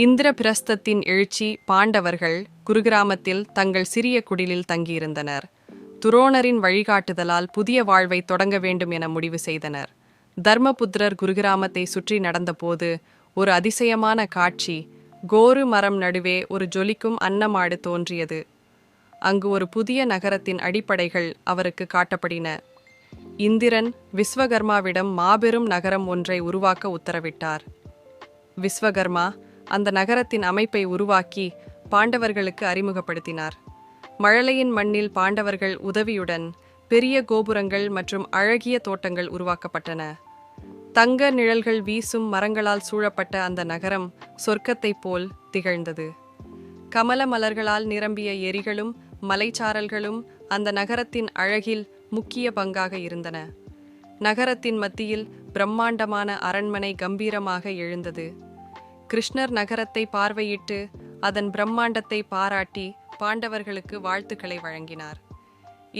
இந்திரபிரஸ்தத்தின் எழுச்சி. பாண்டவர்கள் குருகிராமத்தில் தங்கள் சிறிய குடிலில் தங்கியிருந்தனர். துரோணரின் வழிகாட்டுதலால் புதிய வாழ்வை தொடங்க வேண்டும் என முடிவு செய்தனர். தர்மபுத்திரர் குருகிராமத்தை சுற்றி நடந்தபோது ஒரு அதிசயமான காட்சி. கோரு மரம் நடுவே ஒரு ஜொலிக்கும் அன்னமாடு தோன்றியது. அங்கு ஒரு புதிய நகரத்தின் அடிப்படைகள் அவருக்கு காட்டப்படின. இந்திரன் விஸ்வகர்மாவிடம் மாபெரும் நகரம் ஒன்றை உருவாக்க உத்தரவிட்டார். விஸ்வகர்மா அந்த நகரத்தின் அமைப்பை உருவாக்கி பாண்டவர்களுக்கு அறிமுகப்படுத்தினார். மழலையின் மண்ணில் பாண்டவர்கள் உதவியுடன் பெரிய கோபுரங்கள் மற்றும் அழகிய தோட்டங்கள் உருவாக்கப்பட்டன. தங்க நிழல்கள் வீசும் மரங்களால் சூழப்பட்ட அந்த நகரம் சொர்க்கத்தைப் போல் திகழ்ந்தது. கமல மலர்களால் நிரம்பிய ஏரிகளும் மலைச்சாரல்களும் அந்த நகரத்தின் அழகில் முக்கிய பங்காக இருந்தன. நகரத்தின் மத்தியில் பிரம்மாண்டமான அரண்மனை கம்பீரமாக எழுந்தது. கிருஷ்ணர் நகரத்தை பார்வையிட்டு அதன் பிரம்மாண்டத்தை பாராட்டி பாண்டவர்களுக்கு வாழ்த்துக்களை வழங்கினார்.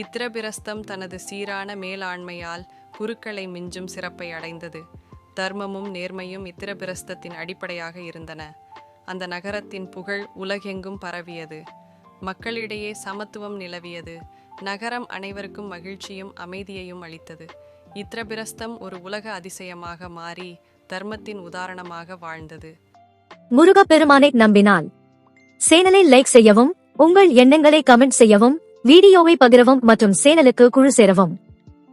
இந்திரபிரஸ்தம் தனது சீரான மேலாண்மையால் குருக்களை மிஞ்சும் சிறப்பை அடைந்தது. தர்மமும் நேர்மையும் இந்திரபிரஸ்தத்தின் அடிப்படையாக இருந்தன. அந்த நகரத்தின் புகழ் உலகெங்கும் பரவியது. மக்களிடையே சமத்துவம் நிலவியது. நகரம் அனைவருக்கும் மகிழ்ச்சியும் அமைதியையும் அளித்தது. இந்திரபிரஸ்தம் ஒரு உலக அதிசயமாக மாறி தர்மத்தின் உதாரணமாக வாழ்ந்தது. முருகப்பெருமானை நம்பினால் சேனலை லைக் செய்யவும், உங்கள் எண்ணங்களை கமெண்ட் செய்யவும், வீடியோவை பகிரவும் மற்றும் சேனலுக்கு குழு சேரவும்.